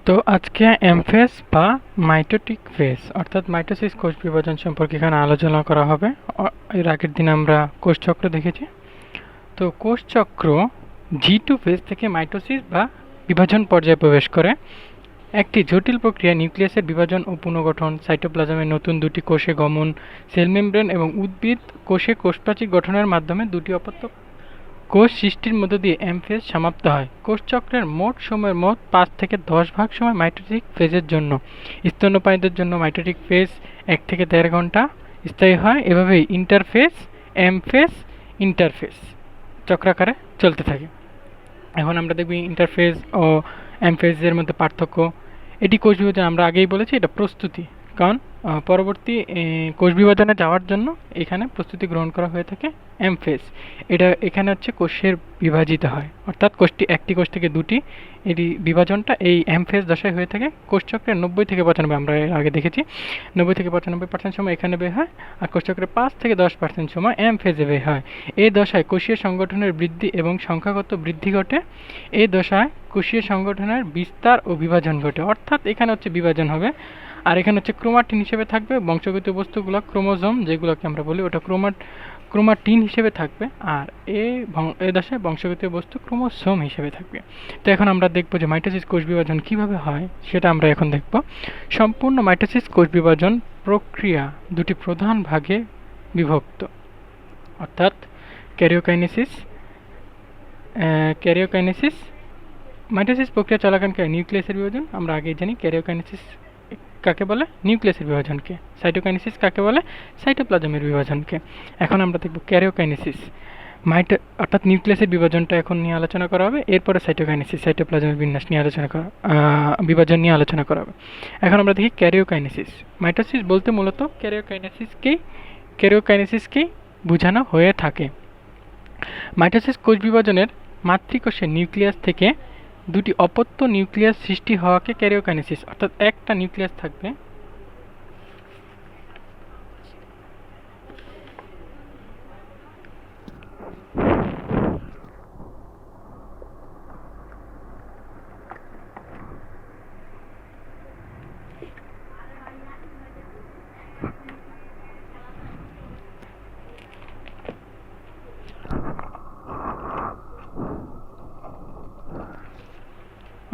তো আজকে এমফেস বা মাইটোটিক ফেজ অর্থাৎ মাইটোসিস কোষ বিভাজন সম্পর্কে এখানে আলোচনা করা হবে। এর আগের দিন আমরা কোষচক্র দেখেছি। তো কোষচক্র জি2 ফেজ থেকে মাইটোসিস বা বিভাজন পর্যায়ে প্রবেশ করে। একটি জটিল প্রক্রিয়া নিউক্লিয়াসের বিভাজন ও পুনর্গঠন, সাইটোপ্লাজমের নতুন দুটি কোষে গমন, সেল মেমব্রেন এবং উদ্ভিদ কোষে কোষপ্রাচীর গঠনের মাধ্যমে দুটি অপত্য কোষ সৃষ্টির মধ্য দিয়ে এমফেজ সমাপ্ত হয়। কোষচক্রের মোট সময়ের 5 থেকে 10 ভাগ সময় মাইটোটিক ফেজের জন্য। স্তন্যপায়ীদের জন্য মাইটোটিক ফেজ 1 থেকে 1.5 ঘন্টা স্থায়ী হয়। এভাবেই ইন্টারফেজ, এমফেজ, ইন্টারফেজ চক্রাকারে চলতে থাকে। এখন আমরা দেখব ইন্টারফেজ ও এমফেজের মধ্যে পার্থক্য। এটি কোষ বিভাজন, আমরা আগেই বলেছি, এটা প্রস্তুতি। কারণ পরবর্তী কোষ বিভাজনে যাওয়ার জন্য এখানে প্রস্তুতি গ্রহণ করা হয়ে থাকে এমফেজ। এটা এখানে হচ্ছে কোষের বিভাজিত হয়, অর্থাৎ একটি কোষ থেকে দুটি, এটি বিভাজনটা এই এমফেজ দশায় হয়ে থাকে। কোষচক্রের 90 থেকে 95, আমরা আগে দেখেছি, 90 থেকে 95% সময় এখানে বের হয়, আর কোষচক্রের 5 থেকে 10% সময় এমফেজে বের হয়। এই দশায় কোষীয় সংগঠনের বৃদ্ধি এবং সংখ্যাগত বৃদ্ধি ঘটে। এই দশায় কোষীয় সংগঠনের বিস্তার ও বিভাজন ঘটে, অর্থাৎ এখানে হচ্ছে বিভাজন হবে। আর এখানে হচ্ছে ক্রোমাটিন হিসেবে থাকবে বংশগত বস্তুগুলো, ক্রোমোজোম যেগুলোকে আমরা বলি, ওটা ক্রোমাটিন হিসেবে থাকবে। আর এই দশায় বংশগত বস্তু ক্রোমোসোম হিসেবে থাকবে। তো এখন আমরা দেখব যে মাইটোসিস কোষ বিভাজন কিভাবে হয়, সেটা আমরা এখন দেখব। সম্পূর্ণ মাইটোসিস কোষ বিভাজন প্রক্রিয়া দুটি প্রধান ভাগে বিভক্ত, অর্থাৎ ক্যারিওকাইনেসিস। মাইটোসিস প্রক্রিয়া চলাকালীন নিউক্লিয়াসের বিভাজন আমরা আগেই জানি। ক্যারিওকাইনেসিস কাকে বলে? নিউক্লিয়াসের বিভাজনকে। সাইটোকাইনেসিস কাকে বলে? সাইটোপ্লাজমের বিভাজনকে। এখন আমরা দেখব ক্যারিওকাইনেসিস, অর্থাৎ নিউক্লিয়াসের বিভাজনটা এখন নিয়ে আলোচনা করা হবে। এরপরে সাইটোকাইনেসিস, সাইটোপ্লাজমের বিন্যাস নিয়ে বিভাজন নিয়ে আলোচনা করা হবে। এখন আমরা দেখি ক্যারিওকাইনেসিস। মাইটোসিস বলতে মূলত ক্যারিওকাইনেসিসকেই বোঝানো হয়ে থাকে। মাইটোসিস কোষ বিভাজনের মাতৃকোষের নিউক্লিয়াস থেকে দুটি অপত্য নিউক্লিয়াস সৃষ্টি হওয়াকে ক্যারিওকাইনেসিস, অর্থাৎ একটা নিউক্লিয়াস থাকবে,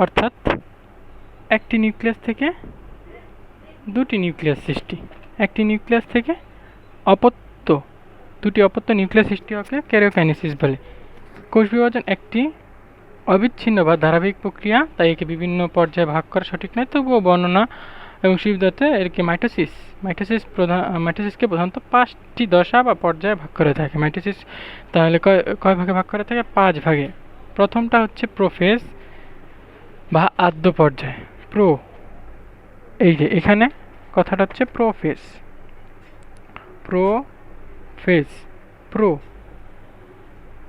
অর্থাৎ একটি নিউক্লিয়াস থেকে দুটি নিউক্লিয়াস সৃষ্টি, একটি নিউক্লিয়াস থেকে দুটি অপত্য নিউক্লিয়াস সৃষ্টি হওয়াকে ক্যারিওকাইনেসিস বলে। কোষ বিভাজন একটি অবিচ্ছিন্ন বা ধারাবাহিক প্রক্রিয়া, তাই একে বিভিন্ন পর্যায়ে ভাগ করা সঠিক নয়, তবুও বর্ণনা এবং সুবিধাতে একে মাইটোসিসকে প্রধানত 5টি দশা বা পর্যায়ে ভাগ করে থাকে। মাইটোসিস তাহলে কয় ভাগে ভাগ করে থাকে? 5 ভাগে। প্রথমটা হচ্ছে প্রোফেজ বা আদ্য পর্যায়। এই যে এখানে কথাটা হচ্ছে প্রোফেজ।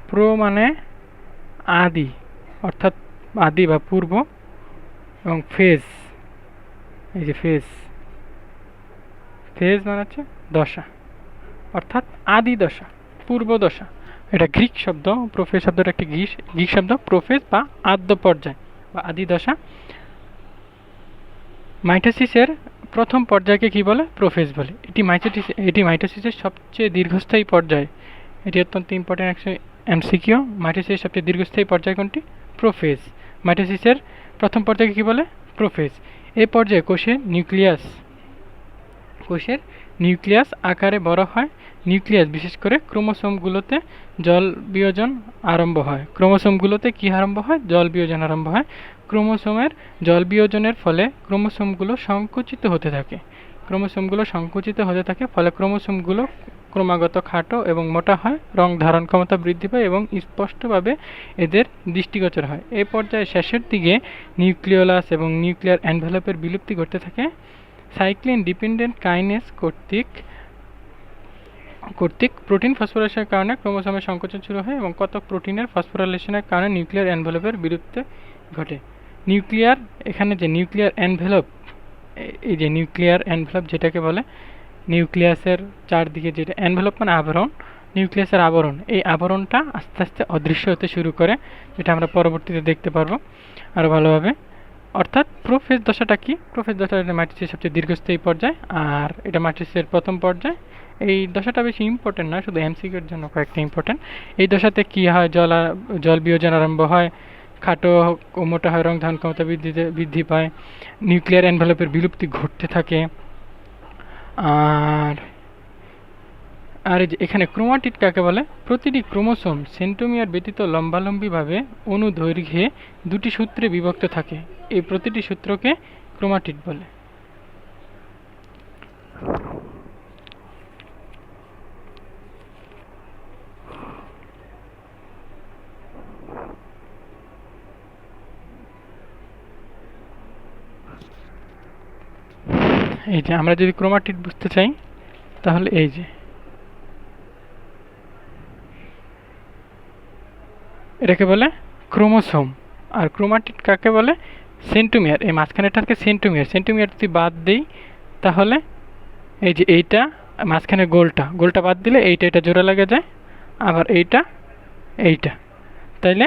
প্রো মানে আদি, অর্থাৎ আদি বা পূর্ব, এবং ফেজ, এই যে ফেজ মানে হচ্ছে দশা, অর্থাৎ আদি দশা, পূর্ব দশা। এটা গ্রিক শব্দ, প্রোফেজ শব্দটা একটি গ্রিক শব্দ। প্রোফেজ বা আদ্য পর্যায় বা আদি দশা। মাইটোসিসের প্রথম পর্যায়কে কি বলে? প্রোফেজ বলে। এটি মাইটোসিসের সবচেয়ে দীর্ঘস্থায়ী পর্যায়। এটি অত্যন্ত ইম্পর্টেন্ট এমসিকিউ। মাইটোসিসের সবচেয়ে দীর্ঘস্থায়ী পর্যায় কোনটি? প্রোফেজ। মাইটোসিসের প্রথম পর্যায়কে কি বলে? প্রোফেজ। এই পর্যায়ে কোষের নিউক্লিয়াস আকারে বড় হয়। নিউক্লিয়াস বিশেষ করে ক্রোমোসোমগুলোতে জল বিয়োজন আরম্ভ হয়। ক্রোমোসোমগুলোতে কি আরম্ভ হয়? জল বিয়োজন আরম্ভ হয়। ক্রোমোসোমের জল বিয়োজনের ফলে ক্রোমোসোমগুলো সংকুচিত হতে থাকে। ফলে ক্রোমোসোমগুলো ক্রমাগত খাটো এবং মোটা হয়, রং ধারণ ক্ষমতা বৃদ্ধি পায় এবং স্পষ্টভাবে এদের দৃষ্টিগোচর হয়। এই পর্যায়ে শেষের দিকে নিউক্লিওলাস এবং নিউক্লিয়ার এনভেলপের বিলুপ্তি ঘটতে থাকে। সাইক্লিন ডিপেন্ডেন্ট কাইনেস কর্তৃক প্রোটিন ফসফোরাইলেশনের কারণে ক্রোমোসোমের সংকোচন শুরু হয় এবং কতক প্রোটিনের ফসফোরাইলেশনের কারণে নিউক্লিয়ার এনভেলপের বিলুপ্তি ঘটে। এখানে যে নিউক্লিয়ার এনভেলপ, এই যে নিউক্লিয়ার এনভেলপ যেটাকে বলে, নিউক্লিয়াসের চারদিকে যেটা এনভেলপ মানে আবরণ, নিউক্লিয়াসের আবরণ, এই আবরণটা আস্তে আস্তে অদৃশ্য হতে শুরু করে, যেটা আমরা পরবর্তীতে দেখতে পারবো আরও ভালোভাবে। অর্থাৎ প্রোফেজ দশাটা কি? প্রোফেজ দশাটা মাইটোসিসের সবচেয়ে দীর্ঘস্থায়ী পর্যায়, আর এটা মাইটোসিসের প্রথম পর্যায়। এই দশাটা বেশি ইম্পর্টেন্ট না, শুধু এমসিকিউর জন্য কয়েকটা ইম্পর্টেন্ট। এই দশাতে কি হয়? জল বিয়োজন আরম্ভ হয়, খাটো ও মোটা হয়, রং ধারণ ক্ষমতা বৃদ্ধি পায়, নিউক্লিয়ার এনভেলপের বিলুপ্তি ঘটতে থাকে। আর আর এই যে এখানে ক্রোমাটিড কাকে বলে? প্রতিটি ক্রোমোসোম সেন্ট্রোমিয়ার ব্যতীত লম্বালম্বিভাবে অনুদৈর্ঘ্যে দুটি সূত্রে বিভক্ত থাকে। এই প্রতিটি সূত্রকে ক্রোমাটিড বলে। এই যে আমরা যদি ক্রোমাটিড বুঝতে চাই তাহলে এই যে এটাকে বলে ক্রোমোসোম। আর ক্রোমাটিড কাকে বলে? সেন্ট্রোমিয়ার। এই মাঝখানেটাকে সেন্ট্রোমিয়ার। সেন্ট্রোমিয়ার যদি বাদ দিই তাহলে এই যে এইটা মাঝখানে গোলটা বাদ দিলে এইটা জোড়া লাগে যায়, আবার এইটা। তাইলে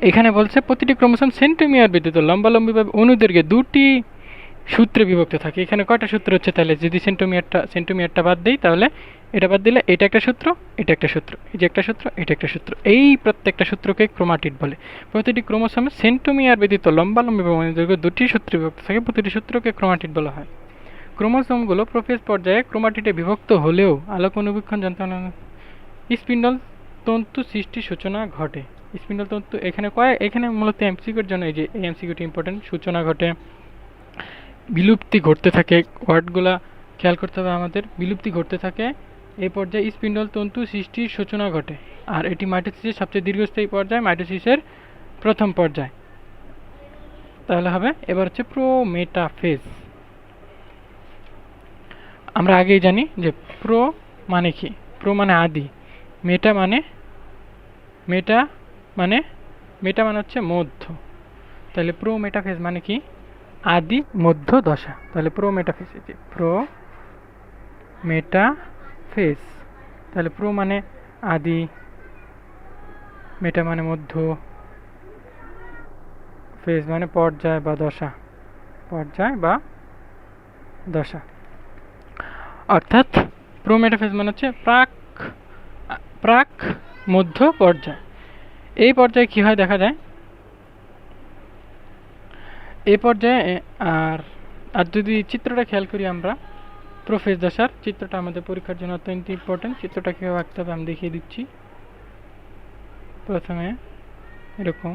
এখানে বলছে প্রতিটি ক্রোমোসোম সেন্ট্রোমিয়ার ব্যতীত লম্বালম্বিভাবে অনুদৈর্ঘ্যে দুটি সূত্রে বিভক্ত থাকে। এখানে কয়টা সূত্র হচ্ছে? তাহলে যদি সেন্ট্রোমিয়ারটা বাদ দিই তাহলে এটা বাদ দিলে এটা একটা সূত্র, এটা একটা সূত্র, এই যে একটা সূত্র, এটা একটা সূত্র। এই প্রত্যেকটা সূত্রকে ক্রোমাটিড বলে। প্রতিটি ক্রোমোসোমে সেন্ট্রোমিয়ার ব্যতীত লম্বালম্বিভাবে অনুদৈর্ঘ্যে দুটি সূত্রে বিভক্ত থাকে, প্রতিটি সূত্রকে ক্রোমাটিড বলা হয়। ক্রোমোসোমগুলো প্রোফেজ পর্যায়ে ক্রোমাটিডে বিভক্ত হলেও আলোক অনুবীক্ষণ যন্ত্র স্পিন্ডল তন্তু সৃষ্টির সূচনা ঘটে। স্পিন্ডল তন্তু এখানে মূলত এমসিকিউর জন্য এই যে এই এমসিকিউটি ইম্পর্টেন্ট। সূচনা ঘটে, বিলুপ্তি ঘটতে থাকে, ওয়ার্ডগুলা খেয়াল করতে হবে আমাদের। বিলুপ্তি ঘটতে থাকে, এই পর্যায়ে স্পিন্ডল তন্তু সৃষ্টির সূচনা ঘটে। আর এটি মাইটোসিসের সবচেয়ে দীর্ঘস্থায়ী পর্যায়, মাইটোসিসের প্রথম পর্যায়। তাহলে হবে এবার হচ্ছে প্রোমেটাফেজ। আমরা আগেই জানি যে প্রো মানে কি? প্রো মানে আদি, মেটা মানে হচ্ছে মধ্য। তাহলে প্রোমেটাফেজ মানে কি? আদি মধ্য দশা। তাহলে প্রোমেটাফেজ, প্রোমেটাফেজ। তাহলে প্রো মানে আদি, মেটা মানে মধ্য, ফেজ মানে পর্যায় বা দশা। অর্থাৎ প্রোমেটাফেজ মানে হচ্ছে প্রাক মধ্য পর্যায়। এই পর্যায়ে কি হয় দেখা যায়, এই পর্যায়ে আর যদি চিত্রটা খেয়াল করি আমরা, প্রোফেজ দশার চিত্রটা আমাদের পরীক্ষার জন্য অত্যন্ত ইম্পর্টেন্ট। চিত্রটা কীভাবে আঁকতে হবে আমি দেখিয়ে দিচ্ছি। প্রথমে এরকম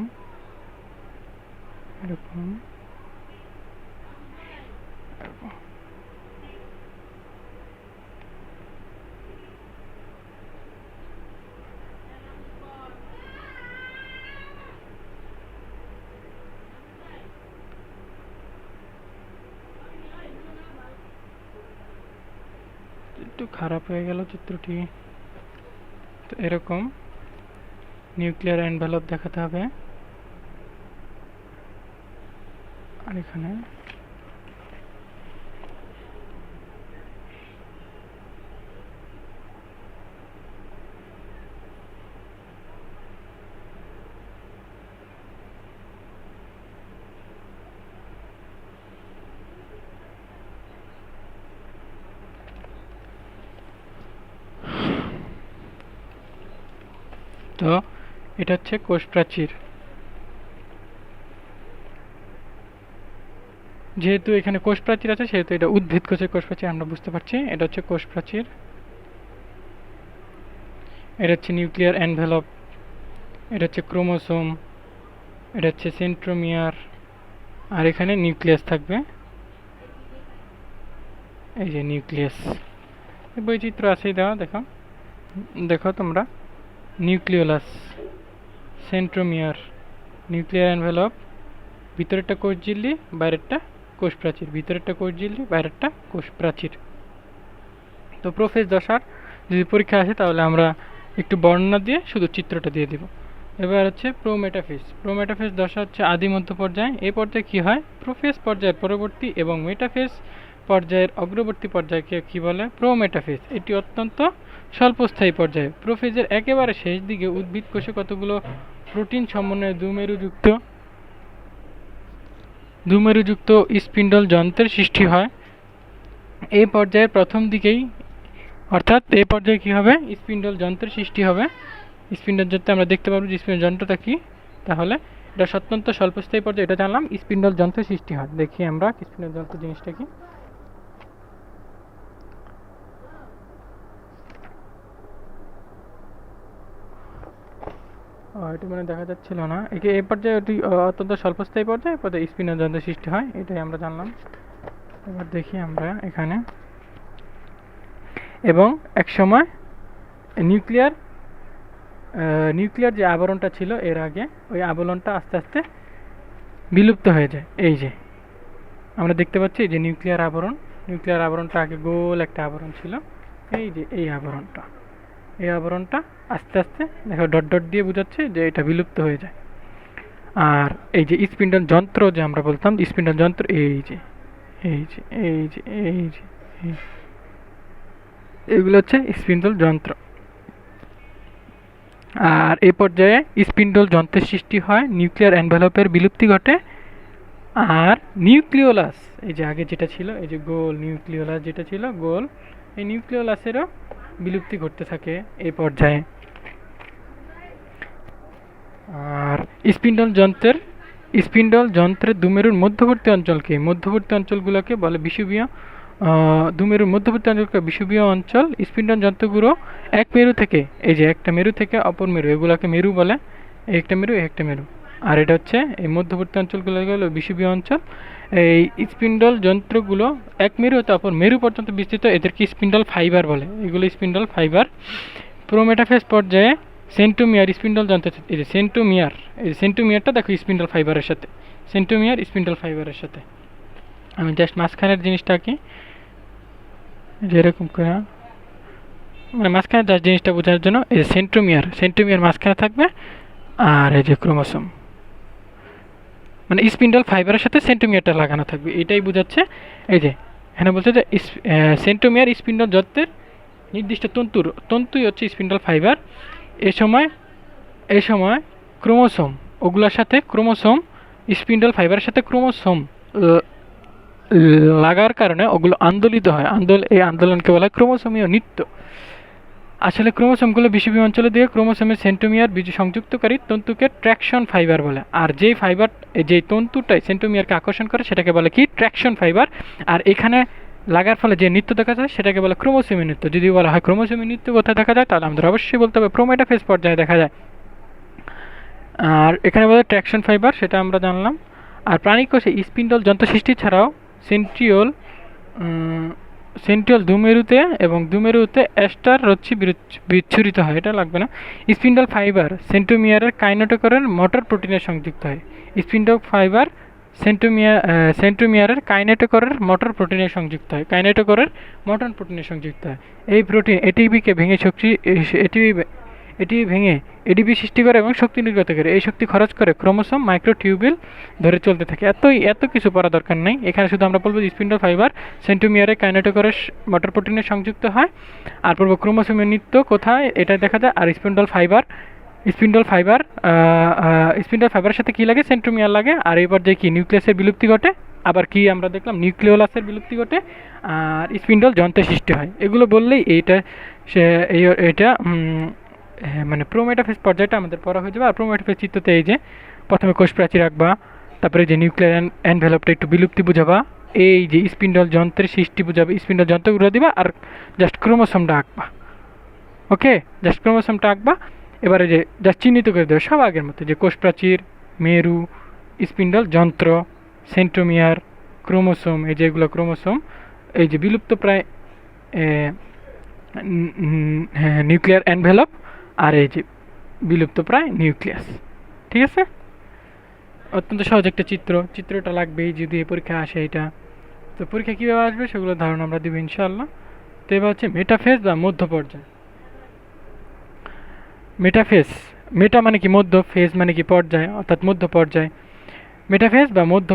একটু খারাপ হয়ে গেল চিত্রটি। তো এরকম নিউক্লিয়ার এনভেলপ দেখাতে হবে। আর এখানে তো এটা হচ্ছে কোষ প্রাচীর। যেহেতু এখানে কোষ প্রাচীর আছে সেহেতু এটা উদ্ভিদ কোষের কোষ প্রাচীর আমরা বুঝতে পারছি। এটা হচ্ছে কোষ প্রাচীর, এটা হচ্ছে নিউক্লিয়ার এনভেলপ, এটা হচ্ছে ক্রোমোসোম, এটা হচ্ছে সেন্ট্রোমিয়ার, আর এখানে নিউক্লিয়াস থাকবে। এই যে নিউক্লিয়াস, বৈচিত্র্য আছেই দেওয়া। দেখো তোমরা, নিউক্লিওলাস, সেন্ট্রোমিয়ার, নিউক্লিয়ার এনভেলপ, ভিতরেরটা কোষ ঝিল্লি, বাইরেরটা কোষ প্রাচীর, ভিতরেরটা কোষ ঝিল্লি, বাইরেরটা কোষ প্রাচীর। তো প্রোফেজ দশার যদি পরীক্ষা আসে তাহলে আমরা একটু বর্ণনা দিয়ে শুধু চিত্রটা দিয়ে দিব। এবার হচ্ছে প্রোমেটাফেজ। প্রোমেটাফেজ দশা হচ্ছে আদি মধ্য পর্যায়। এই পর্যায়ে কি হয়? প্রোফেজ পর্যায়ের পরবর্তী এবং মেটাফেজ পর্যায়ের অগ্রবর্তী পর্যায়কে কি বলে? প্রোমেটাফেজ। এটি অত্যন্ত স্বল্পস্থায়ী পর্যায়। প্রোফেজের একেবারে শেষ দিকে উদ্ভিদ কোষে কতগুলো প্রোটিন সমন্বয়ে দুমেরুযুক্ত দুমেরুযুক্ত স্পিন্ডল যন্ত্রের সৃষ্টি হয়। এই পর্যায়ের প্রথম দিকেই অর্থাৎ এই পর্যায়ে কী হবে, স্পিন্ডল যন্ত্রের সৃষ্টি হবে। স্পিন্ডল যন্ত্রে আমরা দেখতে পাবো যে স্পিন্ডল যন্ত্রটা কী, তাহলে এটা অত্যন্ত স্বল্পস্থায়ী পর্যায়ে, এটা জানলাম স্পিন্ডল যন্ত্রের সৃষ্টি হয়। দেখি আমরা স্পিন্ডল যন্ত্র জিনিসটা কি। এটা মানে দেখা যাচ্ছিল না, একে এই পর্যায়ে ওটি অত্যন্ত স্বল্পস্থায়ী পর্যায়ে পর্যায়ে স্পিন্ডল যন্ত্রের সৃষ্টি হয়, এটাই আমরা জানলাম। এবার দেখি আমরা এখানে, এবং এক সময় নিউক্লিয়ার যে আবরণটা ছিল এর আগে, ওই আবরণটা আস্তে আস্তে বিলুপ্ত হয়ে যায়। এই যে আমরা দেখতে পাচ্ছি যে নিউক্লিয়ার আবরণটা আগে গোল একটা আবরণ ছিল, এই যে এই আবরণটা আস্তে আস্তে দেখো ডট ডট দিয়ে বোঝাচ্ছে যে এটা বিলুপ্ত হয়ে যায়। আর এই যে স্পিন্ডল যন্ত্র যে আমরা বলতাম, স্পিন্ডল যন্ত্র এগুলো হচ্ছে স্পিন্ডল যন্ত্র। আর এই পর্যায়ে স্পিন্ডল যন্ত্রের সৃষ্টি হয়, নিউক্লিয়ার এনভেলপের বিলুপ্তি ঘটে, আর নিউক্লিওলাস এই যে আগে যেটা ছিল, এই যে গোল নিউক্লিওলাস যেটা ছিল গোল, এই নিউক্লিওলাসেরও বিলুপ্তি ঘটতে থাকে এই পর্যায়ে। আর স্পিন্ডল যন্ত্রের দুমেরুর মধ্যবর্তী অঞ্চলগুলোকে বলে বিষুবীয়, দুমেরুর মধ্যবর্তী অঞ্চলকে বিষুবীয় অঞ্চল। স্পিন্ডল যন্ত্রগুলো এক মেরু থেকে, এই যে একটা মেরু থেকে অপর মেরু, এগুলোকে মেরু বলে, একটা মেরু। আর এটা হচ্ছে এই মধ্যবর্তী অঞ্চলগুলো হলো বিষুবীয় অঞ্চল। এই স্পিন্ডল যন্ত্রগুলো এক মেরু হতে অপর মেরু পর্যন্ত বিস্তৃত, এদেরকে স্পিন্ডল ফাইবার বলে, এগুলো স্পিন্ডল ফাইবার। প্রোমেটাফেজ পর্যায়ে সেন্টোমিয়ার স্পিন্ডল যন্ত্র, এই যে সেন্টোমিয়ারটা দেখো স্পিন্ডল ফাইবারের সাথে। আমি জাস্ট মাঝখানের জিনিসটা কি যেরকম করে, মানে মাঝখানে জাস্ট জিনিসটা বোঝার জন্য, এই যে সেন্টোমিয়ার মাঝখানে থাকবে, আর এই যে ক্রোমোসোম, মানে স্পিন্ডল ফাইবারের সাথে সেন্টোমিয়ারটা লাগানো থাকবে, এটাই বোঝাচ্ছে। এই যে এখানে বলছে যে সেন্টোমিয়ার স্পিন্ডল যন্ত্রের নির্দিষ্ট তন্তুই হচ্ছে স্পিন্ডল ফাইবার। এই সময় ক্রোমোসোম ওগুলোর সাথে স্পিন্ডল ফাইবারের সাথে ক্রোমোসোম লাগার কারণে ওগুলো আন্দোলিত হয়, এই আন্দোলনকে বলা হয় ক্রোমোসোমীয় নৃত্য। আসলে ক্রোমোসোমগুলো বিষুবীয় অঞ্চলে দিয়ে ক্রোমোসোমের সেন্টোমিয়ার বীজ সংযুক্তকারী তন্তুকে ট্র্যাকশন ফাইবার বলে। আর যেই তন্তুটাই সেন্টোমিয়ারকে আকর্ষণ করে সেটাকে বলে কি, ট্র্যাকশন ফাইবার। আর এখানে লাগার ফলে যে নৃত্য দেখা যায় সেটাকে বলে ক্রোমোসোমীয় নৃত্য। যদি বলা হয় ক্রোমোসোমীয় নৃত্য কোথায় দেখা যায়, তাহলে আমাদের অবশ্যই বলতে হবে প্রোমেটাফেজ পর্যায়ে দেখা যায়। আর এখানে বলে ট্র্যাকশন ফাইবার, সেটা আমরা জানলাম। আর প্রাণী কোষে স্পিন্ডল যন্ত্র সৃষ্টি ছাড়াও সেন্ট্রিওল দুমেরুতে অ্যাস্টার রশ্মি বিচ্ছুরিত হয়, এটা লাগবে না। স্পিন্ডল ফাইবার সেন্টোমিয়ারের কাইনেটোকরের মোটর প্রোটিনের সংযুক্ত হয়। স্পিন্ডল ফাইবার সেন্টোমিয়ারের কাইনেটোকরের মোটর প্রোটিনের সংযুক্ত হয়। এই প্রোটিন এটিপিকে ভেঙে এডিপি সৃষ্টি করে এবং শক্তি নির্গত করে। এই শক্তি খরচ করে ক্রোমোসোম মাইক্রোটিউবিল ধরে চলতে থাকে। এত কিছু পড়া দরকার নেই, এখানে শুধু আমরা বলবো স্পিন্ডল ফাইবার সেন্টোমিয়ারে কাইনেটোকরের মোটর প্রোটিনের সংযুক্ত হয়। আর পূর্ব ক্রোমোসোমের নৃত্য কোথায় এটা দেখা যায়। আর স্পিন্ডল ফাইবারের সাথে কি লাগে, সেন্টোমিয়ার লাগে। আর এবার যে কি নিউক্লিয়াসের বিলুপ্তি ঘটে, আবার কি আমরা দেখলাম নিউক্লিওলাসের বিলুপ্তি ঘটে, আর স্পিন্ডল যন্ত্রের সৃষ্টি হয়। এগুলো বললেই এটা মানে প্রোমেটাফেজ পর্যায়টা আমাদের পড়া হয়ে যাবে। আর প্রোমেটাফেজ চিত্রতে এই যে প্রথমে কোষ প্রাচীর আঁকবা, তারপরে যে নিউক্লিয়ার এনভেলপটা একটু বিলুপ্তি বুঝাবা, এই যে স্পিন্ডল যন্ত্রের সৃষ্টি বুঝাবে, স্পিন্ডল যন্ত্রগুলো দিবা, আর জাস্ট ক্রোমোসোমটা আঁকবা। ওকে, জাস্ট ক্রোমোসোমটা আঁকবা। এবারে যে জাস্ট চিহ্নিত করে দেবে সব আগের মতো, যে কোষ প্রাচীর, মেরু, স্পিন্ডল যন্ত্র, সেন্টোমিয়ার, ক্রোমোসোম, এই যেগুলো ক্রোমোসোম, এই যে বিলুপ্ত প্রায় নিউক্লিয়ার এনভেলপ, আর এই যে বিলুপ্ত প্রায় নিউক্লিয়াস। ঠিক আছে, অত্যন্ত সহজ একটা চিত্রটা লাগবেই যদি এই পরীক্ষা আসে। এটা তো পরীক্ষা কীভাবে আসবে সেগুলো ধারণা আমরা দিব ইনশাআল্লাহ। তো এবার হচ্ছে মেটাফেজ বা মধ্য পর্যায়। মেটা মানে কি মধ্য, ফেজ মানে কি পর্যায়, অর্থাৎ মধ্য পর্যায়। মেটাফেজ বা মধ্য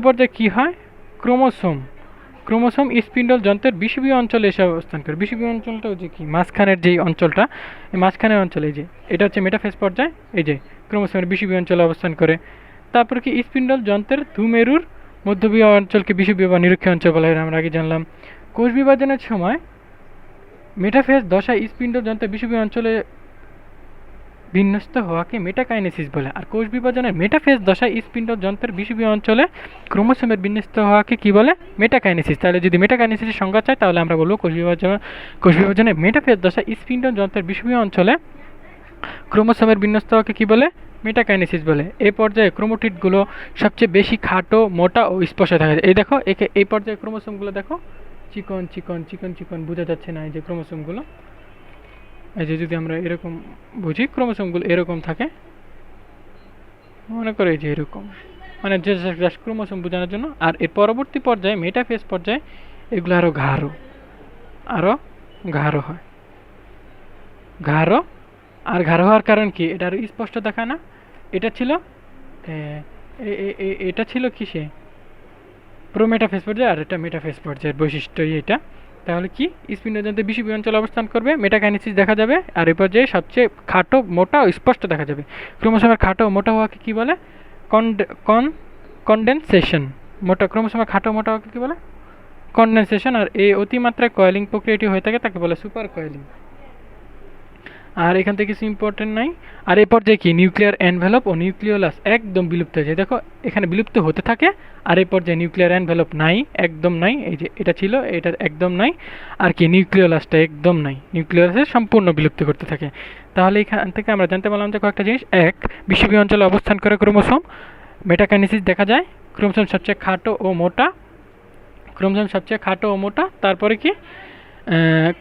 পর্যায় কি হয়, ক্রোমোসোম স্পিন্ডল যন্ত্রের বিষুবীয় অঞ্চলে এসে অবস্থান করে। বিষুবীয় অঞ্চলটা যে কি মাঝখানের যেই অঞ্চলটা, এই মাঝখানের অঞ্চলে যে এটা হচ্ছে মেটাফেজ পর্যায়। এই যে ক্রোমোসোমের বিষুবীয় অঞ্চলে অবস্থান করে। তারপর কি স্পিন্ডল যন্ত্রের ধুমেরুর মধ্যবীয় অঞ্চলকে বিষুবীয় বা নিরক্ষীয় অঞ্চল বলা হয়, আমরা আগে জানলাম। কোষ বিভাজনের সময় মেটাফেজ দশায় স্পিন্ডল যন্ত্রের বিষুবীয় অঞ্চলে বিন্যস্ত হওয়াকে মেটাকাইনেসিস বলে। আর কোষ বিভাজনের মেটাফেজ দশায় স্পিন্ডল যন্ত্রের বিষুবীয় অঞ্চলে ক্রোমোসোমের বিন্যস্ত হওয়াকে কি বলে? মেটাকাইনেসিস। তাহলে যদি মেটাকাইনেসিসের সংজ্ঞা চাই তাহলে আমরা বলবো কোষ বিভাজনের মেটাফেজ দশায় স্পিন্ডল যন্ত্রের বিষুবীয় অঞ্চলে ক্রোমোসোমের বিন্যস্ত হওয়াকে কি বলে? মেটাকাইনেসিস বলে। এই পর্যায়ে ক্রোমোটিডগুলো সবচেয়ে বেশি খাটো, মোটা ও স্পষ্ট দেখা যায়। এই দেখো, এই পর্যায়ে ক্রোমোসোমগুলো দেখো চিকন চিকন চিকন চিকন, বোঝা যাচ্ছে না? এই যে ক্রোমোসোমগুলো, এই যে যদি আমরা এরকম বুঝি, ক্রোমোসোমগুলো এরকম থাকে, মনে করে এই যে এরকম, মানে জাস্ট ক্রোমোসোম বোঝানোর জন্য। আর এর পরবর্তী পর্যায়ে মেটাফেজ পর্যায়ে এগুলো আরও গাঢ় হয়। গাঢ় হওয়ার কারণ কি? এটা আরও স্পষ্ট দেখায় না? এটা ছিল কিসে? প্রোমেটাফেজ পর্যায়ে, আর এটা মেটাফেজ পর্যায়ের বৈশিষ্ট্যই এটা। তাহলে কি? স্পিন্ডল যন্ত্রের বিষুবীয় অঞ্চলে অবস্থান করবে, মেটাকাইনেসিস দেখা যাবে, আর এই পর্যায়ে সবচেয়ে খাটো, মোটা ও স্পষ্ট দেখা যাবে। ক্রোমোসোমের খাটো ও মোটা হওয়াকে কি বলে? কনডেনসেশন। ক্রোমোসোমের খাটো মোটা হওয়াকে কি বলে? কনডেনসেশন। আর এই অতিমাত্রায় কয়েলিং প্রক্রিয়াটি হয়ে থাকে, তাকে বলে সুপার কয়েলিং। আর এখান থেকে কিছু ইম্পর্টেন্ট নাই। আর এই পর্যায়ে কি? নিউক্লিয়ার এনভেলপ ও নিউক্লিওলাস একদম বিলুপ্ত হয়ে যায়। দেখো এখানে বিলুপ্ত হতে থাকে, আর এই পর্যায়ে নিউক্লিয়ার এনভেলপ নাই, একদম নাই। এই যে এটা ছিল, এটা একদম নাই। আর কি? নিউক্লিওলাসটা একদম নাই, নিউক্লিওলাসের সম্পূর্ণ বিলুপ্ত করতে থাকে। তাহলে এখান থেকে আমরা জানতে পারলাম যে কয়েকটা জিনিস। এক, বিষুবীয় অঞ্চলে অবস্থান করে ক্রোমোসোম, মেটাকাইনেসিস দেখা যায়, ক্রোমোসোম সবচেয়ে খাটো ও মোটা। তারপরে কি?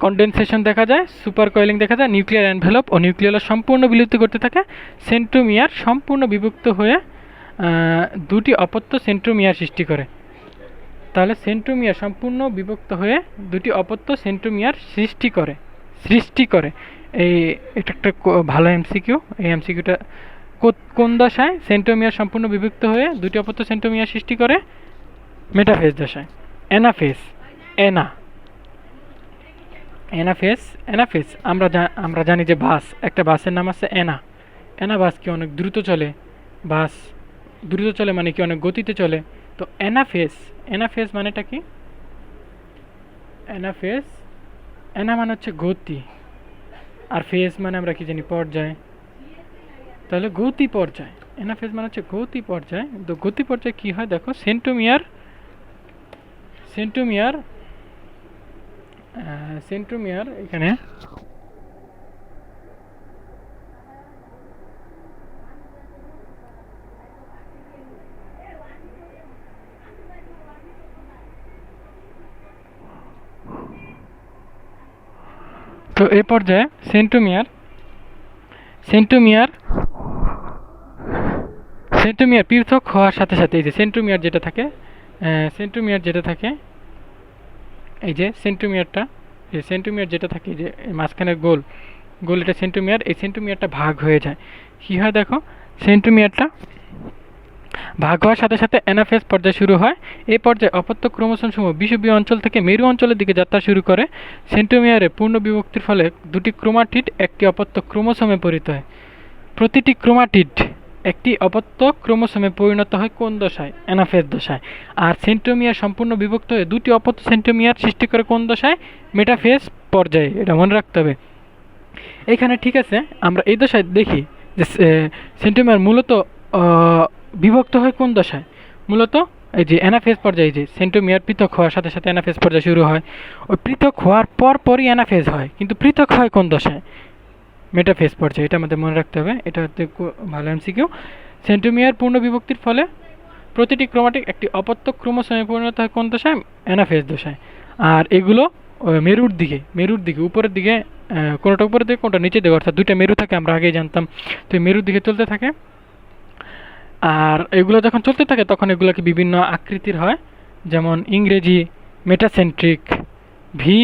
কনডেনসেশন দেখা যায়, সুপার কয়েলিং দেখা যায়, নিউক্লিয়ার এনভেলপ ও নিউক্লিওলাস সম্পূর্ণ বিলুপ্ত করতে থাকে, সেন্ট্রোমিয়ার সম্পূর্ণ বিভক্ত হয়ে দুটি অপত্য সেন্ট্রোমিয়ার সৃষ্টি করে। তাহলে সেন্ট্রোমিয়ার সম্পূর্ণ বিভক্ত হয়ে দুটি অপত্য সেন্ট্রোমিয়ার সৃষ্টি করে। এটা একটা ভালো এমসিকিউ। এই এমসিকিউটা কোন দশায় সেন্ট্রোমিয়ার সম্পূর্ণ বিভক্ত হয়ে দুটি অপত্য সেন্ট্রোমিয়ার সৃষ্টি করে? মেটাফেজ দশায়। অ্যানাফেজ আমরা জানি যে একটা বাসের নাম আছে অ্যানা বাস কি অনেক দ্রুত চলে, মানে কি অনেক গতিতে চলে। তো অ্যানাফেজ মানেটা কি? অ্যানা মানে হচ্ছে গতি, আর ফেজ মানে আমরা কি জানি? পর্যায়। তাহলে গতি পর্যায়, অ্যানাফেজ মানে হচ্ছে গতি পর্যায়। তো গতি পর্যায়ে কি হয় দেখো, সেন্ট্রোমিয়ার এখানে তো এই পর্যায়ে সেন্ট্রোমিয়ার পৃথক হওয়ার সাথে সাথে এই যে সেন্ট্রোমিয়ার যেটা থাকে, এই যে সেন্ট্রোমিয়ার যেটা থাকে, যে মাঝখানের গোল এটা সেন্ট্রোমিয়ার। এই সেন্ট্রোমিয়ারটা ভাগ হয়ে যায়। কি হয় দেখো, সেন্ট্রোমিয়ারটা ভাগ হওয়ার সাথে সাথে অ্যানাফেজ পর্যায় শুরু হয়। এই পর্যায়ে অপত্য ক্রোমোসোম সমূহ বিষুবীয় অঞ্চল থেকে মেরু অঞ্চলের দিকে যাত্রা শুরু করে। সেন্ট্রোমিয়ারে পূর্ণ বিভক্তির ফলে দুটি ক্রোমাটিড একটি অপত্য ক্রোমোসোমে পরিণত হয়। প্রতিটি ক্রোমাটিড একটি অপত্য ক্রোমোসোমে পরিণত হয় কোন দশায়? অ্যানাফেজ দশায়। আর সেন্ট্রোমিয়ার সম্পূর্ণ বিভক্ত হয়ে দুটি অপত্য সেন্ট্রোমিয়ার সৃষ্টি করে কোন দশায়? মেটাফেজ পর্যায়ে। এটা মনে রাখতে হবে। এখানে ঠিক আছে, আমরা এই দশায় দেখি যে সেন্ট্রোমিয়ার মূলত বিভক্ত হয় কোন দশায়? মূলত এই যে অ্যানাফেজ পর্যায়ে, যে সেন্ট্রোমিয়ার পৃথক হওয়ার সাথে সাথে অ্যানাফেজ পর্যায়ে শুরু হয়। ওই পৃথক হওয়ার পরই অ্যানাফেজ হয়, কিন্তু পৃথক হয় কোন দশায়? মেটাফেজ পর্যায়ে। এটা আমাদের মনে রাখতে হবে, এটা হচ্ছে ভালো এমসিকিউ। সেন্ট্রোমিয়ার পূর্ণ বিভক্তির ফলে প্রতিটি ক্রোমাটিড একটি অপত্য ক্রোমোসোমে পরিণত হয় কোন দশায়? অ্যানাফেজ দশায়। আর এগুলো মেরুর দিকে উপরের দিকে, কোনোটা উপরের দিকে কোনোটা নিচের দিকে, অর্থাৎ দুইটা মেরু থাকে, আমরা আগেই জানতাম। তো মেরুর দিকে চলতে থাকে। আর এগুলো যখন চলতে থাকে তখন এগুলোকে বিভিন্ন আকৃতির হয়, যেমন ইংরেজি মেটাসেন্ট্রিক ভি,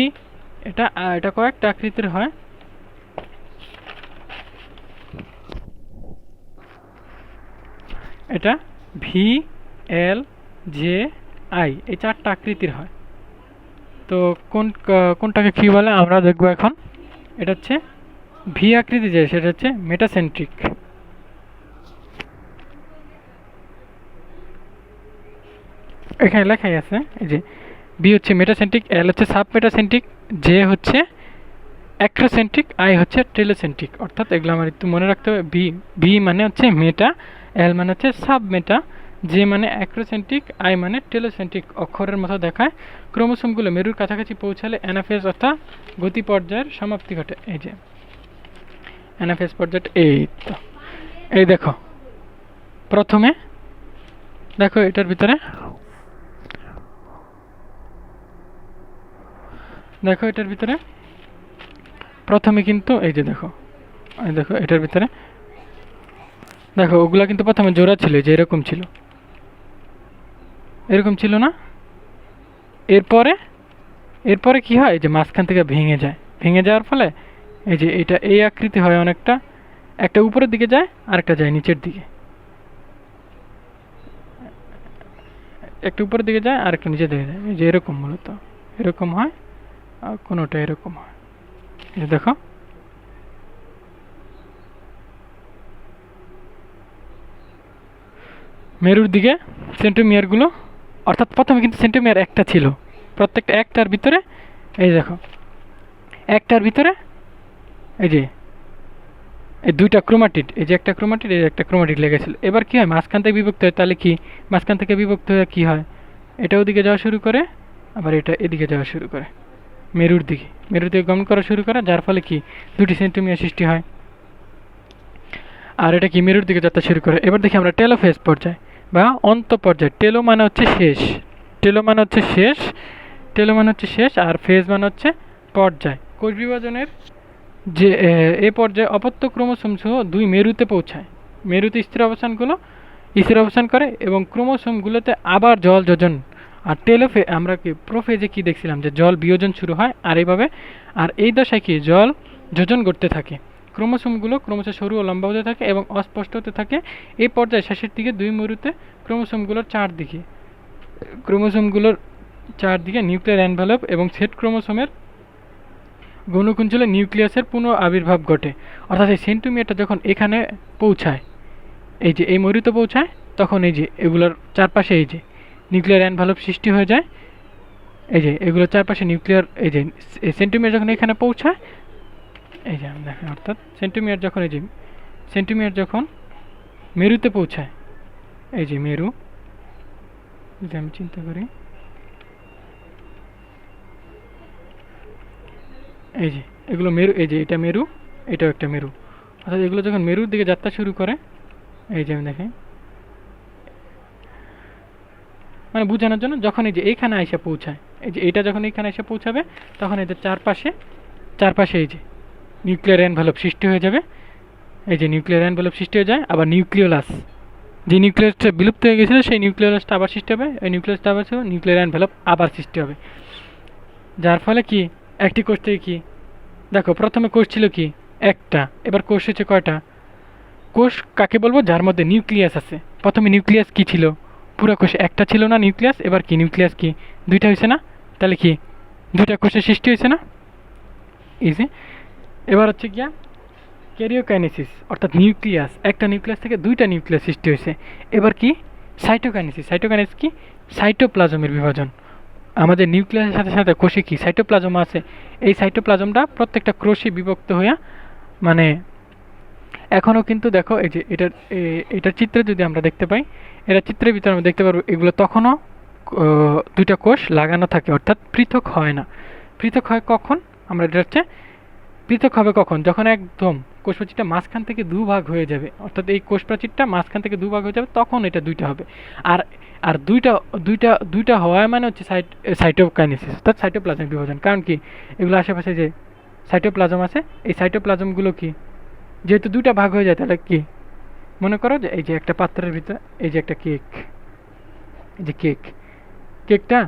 এটা কয়েকটা আকৃতির হয়। এটা ভি, এল, জে, আই, এই চারটা আকৃতির হয়। তো কোনটাকে কি বলে আমরা দেখবো এখন। এটা হচ্ছে ভি আকৃতি, যে সেটা হচ্ছে মেটাসেন্ট্রিক। এখানে লেখাই আছে এই যে বি হচ্ছে মেটাসেন্ট্রিক, এল হচ্ছে সাব মেটাসেন্ট্রিক, জে হচ্ছে অ্যাক্রোসেন্ট্রিক, আই হচ্ছে টেলোসেন্ট্রিক। অর্থাৎ এগুলো আমার একটু মনে রাখতে হবে। বি বি মানে হচ্ছে মেটা, এল মানে হচ্ছে সাব মেটা, জে মানে অ্যাক্রোসেন্ট্রিক, আই মানে টেলোসেন্ট্রিক। অক্ষরের মতো দেখায়। ক্রোমোসোমগুলো মেরুর কাছাকাছি পৌঁছালে অ্যানাফেজ অর্থাৎ গতি পর্যায়ের সমাপ্তি ঘটে। এই যে অ্যানাফেজ পর্যায়ে এই তো এই দেখো প্রথমে দেখো এটার ভিতরে প্রথমে কিন্তু এই যে দেখো এটার ভিতরে দেখো ওগুলা কিন্তু প্রথমে জোড়া ছিল, যে এরকম ছিল না। এরপরে কি হয়, যে মাঝখান থেকে ভেঙে যাওয়ার ফলে এই যে এটা এই আকৃতি হয়, অনেকটা একটা উপরের দিকে যায় আর একটা যায় নিচের দিকে, একটা উপরের দিকে যায় আর একটা নিচের দিকে যায়। এই যে এরকম মূলত এরকম হয়, আর কোনোটা এরকম হয়। এই দেখো মেরুর দিকে সেন্টোমিয়ারগুলো, অর্থাৎ প্রথমে কিন্তু সেন্টোমিয়ার একটা ছিল, প্রত্যেকটা একটার ভিতরে এই দেখো একটার ভিতরে এই যে এই দুইটা ক্রোমাটিড, এই যে একটা ক্রোমাটিড, এই একটা ক্রোমাটিড লেগেছিল। এবার কি হয়, মাঝখান থেকে বিভক্ত হয়, তাহলে কি মাঝখান থেকে বিভক্ত হয়ে কি হয়, এটা ওদিকে যাওয়া শুরু করে, আবার এটা এদিকে যাওয়া শুরু করে, মেরুর দিকে গমন করা শুরু করে, যার ফলে কি দুটি সেন্টোমিয়ার সৃষ্টি হয়, আর এটা কি মেরুর দিকে যাত্রা শুরু করে। এবার দেখি আমরা টেলোফেজ পর্যায় বা অন্ত পর্যায়। টেলো মানে হচ্ছে শেষ, আর ফেজ মানে হচ্ছে পর্যায়। কোষ বিভাজনের যে এ পর্যায়ে অপত্য ক্রোমোসোম সহ দুই মেরুতে পৌঁছায়। মেরুতে স্থির অবস্থান করে এবং ক্রোমোসোমগুলোতে আবার জল যোজন। আর আমরা কি প্রোফেজে কি দেখছিলাম, যে জল বিয়োজন শুরু হয়, আর এইভাবে আর এই দশায় কি জল যোজন করতে থাকে। ক্রোমোসোমগুলো ক্রমশ সরু ও লম্বা হতে থাকে এবং অস্পষ্ট হতে থাকে। এই পর্যায়ে শেষের দিকে দুই মেরুতে ক্রোমোসোমগুলোর চারদিকে নিউক্লিয়ার এনভেলপ এবং সেট ক্রোমোসোমের গৌণকুঞ্চলে নিউক্লিয়াসের পুনঃ আবির্ভাব ঘটে। অর্থাৎ এই সেন্টোমিয়ারটা যখন এখানে পৌঁছায়, এই যে এই মেরুতে পৌঁছায়, তখন এই যে এগুলোর চারপাশে এই যে নিউক্লিয়ার এনভেলপ সৃষ্টি হয়ে যায়। এই যে এগুলোর চারপাশে নিউক্লিয়ার এই যে সেন্টোমিয়ার যখন এখানে পৌঁছায়, এই যে দেখেন, অর্থাৎ সেন্টোমিয়ার যখন মেরুতে পৌঁছায়, এই যে মেরু, যদি আমি চিন্তা করি, এই যে এগুলো মেরু, এই যে এটা মেরু, এটাও একটা মেরু। অর্থাৎ এগুলো যখন মেরুর দিকে যাত্রা শুরু করে, এই যে আমি দেখেন, মানে বোঝানোর জন্য, যখন এই যে এইখানে আইসা পৌঁছায়, এই যে এটা যখন এইখানে এসে পৌঁছাবে, তখন এদের চারপাশে এই যে নিউক্লিয়ার এনভেলপ সৃষ্টি হয়ে যাবে। এই যে নিউক্লিয়ার এনভেলপ সৃষ্টি হয়ে যায়, আবার নিউক্লিওলাস, যে নিউক্লিয়াসটা বিলুপ্ত হয়ে গেছিলো, সেই নিউক্লিওলাসটা আবার সৃষ্টি হবে, এই নিউক্লিয়াসটা আবার নিউক্লিয়ার এনভেলপ আবার সৃষ্টি হবে। যার ফলে কি একটি কোষ থেকে কি দেখো, প্রথমে কোষ ছিল কি একটা, এবার কোষ হচ্ছে কয়টা। কোষ কাকে বলবো, যার মধ্যে নিউক্লিয়াস আছে। প্রথমে নিউক্লিয়াস কি ছিল, পুরো কোষ একটা ছিল না নিউক্লিয়াস, এবার কি নিউক্লিয়াস কি দুইটা হয়েছে না, তাহলে কি দুইটা কোষের সৃষ্টি হয়েছে না। ইজি। এবার হচ্ছে গিয়া ক্যারিওকাইনেসিস, অর্থাৎ একটা নিউক্লিয়াস থেকে দুইটা নিউক্লিয়াস সৃষ্টি হয়েছে। এবার কি সাইটোকাইনেসিস কি সাইটোপ্লাজমের বিভাজন। আমাদের নিউক্লিয়াসের সাথে সাথে কোষে কি সাইটোপ্লাজম আছে, এই সাইটোপ্লাজমটা প্রত্যেকটা কোষে বিভক্ত হইয়া, মানে এখনও কিন্তু দেখো এই যে এটার চিত্রে যদি আমরা দেখতে পাই, এটা চিত্রের ভিতরে আমরা দেখতে পারবো, এগুলো তখনও দুইটা কোষ লাগানো থাকে, অর্থাৎ পৃথক হয় না। পৃথক হয় কখন, আমরা এটা হচ্ছে পৃথক হবে কখন, যখন একদম কোষ প্রাচীরটা মাঝখান থেকে দুভাগ হয়ে যাবে, অর্থাৎ এই কোষ প্রাচীরটা মাঝখান থেকে দুভাগ হয়ে যাবে, তখন এটা দুইটা হবে। আর আর দুইটা হওয়া মানে হচ্ছে সাইটোকাইনেসিস, অর্থাৎ সাইটোপ্লাজমিক বিভাজন। কারণ কি এগুলো আশেপাশে যে সাইটোপ্লাজম আছে, এই সাইটোপ্লাজমগুলো কি যেহেতু দুইটা ভাগ হয়ে যায়, তাহলে কি মনে করো যে এই যে একটা পাত্রের ভিতরে এই যে একটা কেকটা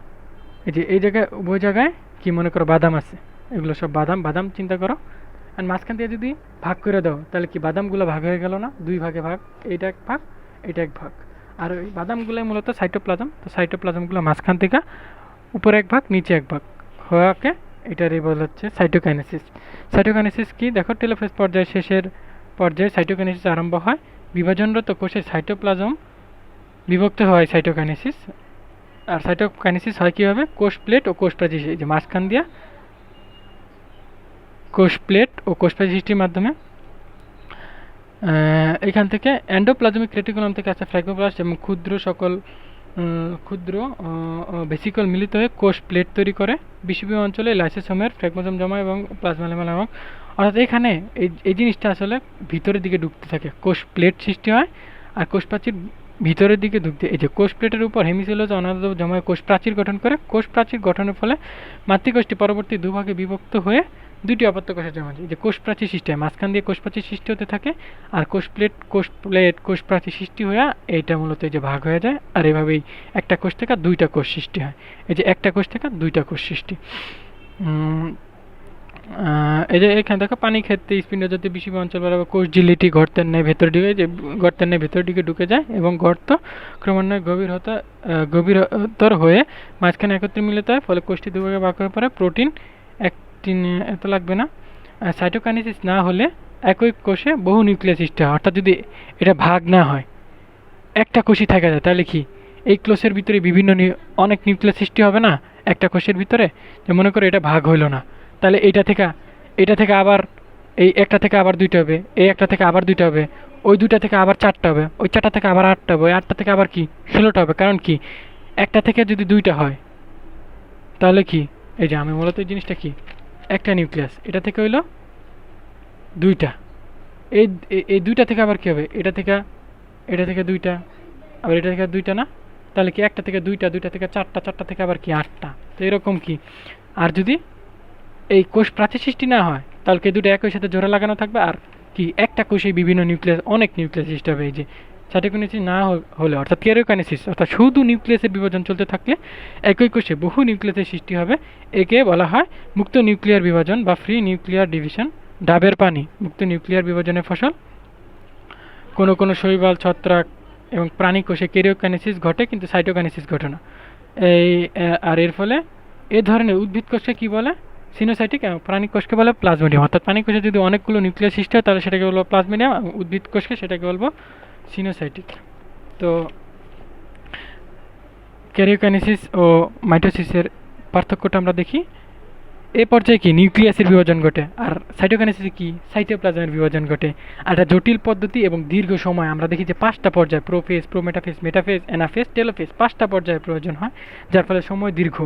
এই যে এই জায়গায় উভয় জায়গায় কি মনে করো বাদাম আছে, এগুলো সব বাদাম চিন্তা করো। আর মাঝখান দিয়ে যদি ভাগ করে দাও, তাহলে কি বাদামগুলো ভাগ হয়ে গেল না, দুই ভাগে ভাগ, এইটা এক ভাগ, এটা এক ভাগ। আর ওই বাদামগুলোই মূলত সাইটোপ্লাজম, তো সাইটোপ্লাজমগুলো মাঝখান থেকে উপরে এক ভাগ নিচে এক ভাগ হওয়াকে এটারই বলা হচ্ছে সাইটোকাইনেসিস কি দেখো, টেলোফেজ শেষের পর্যায়ে সাইটোকাইনেসিস আরম্ভ হয়। বিভাজনরত কোষে সাইটোপ্লাজম বিভক্ত হয় সাইটোকাইনেসিস, আর সাইটোকাইনেসিস হয় কীভাবে? কোষ প্লেট ও কোষ প্রাচীর, এই যে মাঝখান দিয়া কোষ প্লেট ও কোষ প্রাচীর সৃষ্টির মাধ্যমে এখান থেকে এন্ডোপ্লাজমিক রেটিকুলাম থেকে আসে ফ্রাইব্রোব্লাস্ট এবং ক্ষুদ্র ভেসিকল মিলিত হয়ে কোষ প্লেট তৈরি করে। বিষুবীয় অঞ্চলে লাইসোসোমের ফ্রাইব্রোসোম জমা এবং প্লাজমা লেমেলা, অর্থাৎ এখানে এই জিনিসটা আসলে ভিতরের দিকে ঢুকতে থাকে, কোষ প্লেট সৃষ্টি হয় আর কোষ প্রাচীর ভিতরের দিকে ঢুকতে, এই যে কোষ প্লেটের উপর হেমিসেলুলোজ অনাবদ্ধ জমা কোষ প্রাচীর গঠন করে। কোষ প্রাচীর গঠনের ফলে মাতৃকোষটি পরবর্তী দুভাগে বিভক্ত হয়ে দুইটি অপত্য কোষে জমা যায়। এই যে কোষ প্রাচীর সৃষ্টি হয়, মাঝখান দিয়ে কোষ প্রাচীর সৃষ্টি হতে থাকে আর কোষ প্রাচীর সৃষ্টি হয়ে এইটা মূলত এই যে ভাগ হয়ে যায়। আর এভাবেই একটা কোষ থেকে দুইটা কোষ সৃষ্টি হয়, এই যে একটা কোষ থেকে দুইটা কোষ সৃষ্টি। এই যে এখানে দেখো পানি ক্ষেত্রে স্পিন্ডজাতীয় বিষুবীয় অঞ্চল বরাবর কোষ ঝিল্লিটি গর্তের ন্যায় ভেতর দিকে, যে গর্তের ন্যায় ভেতর দিকে ঢুকে যায় এবং গর্ত ক্রমান্বয়ে গভীরতর হয়ে মাঝখানে একত্রে মিলিত হয়, ফলে কোষটি দুভাগে ভাগ হয়ে পড়ে। প্রোটিন অ্যাক্টিন এত লাগবে না। সাইটোকাইনেসিস না হলে একই কোষে বহু নিউক্লিয়াস সৃষ্টি হয়, অর্থাৎ যদি এটা ভাগ না হয় একটা কোষই থাকা যায়, তাহলে কি এই কোষের ভিতরে বিভিন্ন অনেক নিউক্লিয়াস সৃষ্টি হবে না একটা কোষের ভিতরে? যে মনে করো এটা ভাগ হইল না, তাহলে এটা থেকে আবার এই একটা থেকে আবার দুইটা হবে, এই একটা থেকে আবার দুইটা হবে, ওই দুইটা থেকে আবার চারটা হবে, ওই চারটা থেকে আবার আটটা হবে, ওই আটটা থেকে আবার কি 16টা হবে। কারণ কি একটা থেকে যদি দুইটা হয় তাহলে কি, এই যে আমি মূলত এই জিনিসটা কি একটা নিউক্লিয়াস, এটা থেকে হইলো দুইটা, এই দুইটা থেকে আবার কি হবে, এটা থেকে দুইটা, আবার এটা থেকে দুইটা, না তাহলে কি একটা থেকে দুইটা, দুইটা থেকে চারটা, চারটা থেকে আবার কি 8টা। তো এরকম কি, আর যদি এই কোষ প্রাচীর সৃষ্টি না হয় তাহলে কি দুটো একই সাথে জোড়া লাগানো থাকবে, আর কি একটা কোষে বিভিন্ন নিউক্লিয়াস, অনেক নিউক্লিয়াস সৃষ্টি হবে। এই যে সাইটোকাইনেসিস না হলে অর্থাৎ কেরিওকাইনেসিস অর্থাৎ শুধু নিউক্লিয়াসের বিভাজন চলতে থাকলে একই কোষে বহু নিউক্লিয়াসের সৃষ্টি হবে। একে বলা হয় মুক্ত নিউক্লিয়ার বিভাজন বা ফ্রি নিউক্লিয়ার ডিভিশন। ডাবের পানি মুক্ত নিউক্লিয়ার বিভাজনের ফসল। কোনো শৈবাল, ছত্রাক এবং প্রাণী কোষে কেরিওকাইনেসিস ঘটে কিন্তু সাইটোকাইনেসিস ঘটে না। আর এর ফলে এ ধরনের উদ্ভিদ কোষকে কী বলে? সিনোসাইটিক। এবং প্রাণী কোষকে বলে প্লাজমিডিয়াম। অর্থাৎ প্রাণী কোষে যদি অনেকগুলো নিউক্লিয়াস সৃষ্টি হয় তাহলে সেটাকে বলবো প্লাজমিডিয়াম, উদ্ভিদ কোষকে সেটাকে বলবো সিনোসাইটিক। তো ক্যারিওকাইনেসিস ও মাইটোসিসের পার্থক্যটা আমরা দেখি। এ পর্যায়ে কি নিউক্লিয়াসের বিভাজন ঘটে, আর সাইটোকাইনেসিসে কি সাইটোপ্লাজমের বিভাজন ঘটে। আর এটা জটিল পদ্ধতি এবং দীর্ঘ সময়। আমরা দেখি যে 5টা পর্যায়, prophase, prometaphase, metaphase, anaphase, telophase, 5টা পর্যায়ে প্রয়োজন হয়, যার ফলে সময় দীর্ঘ।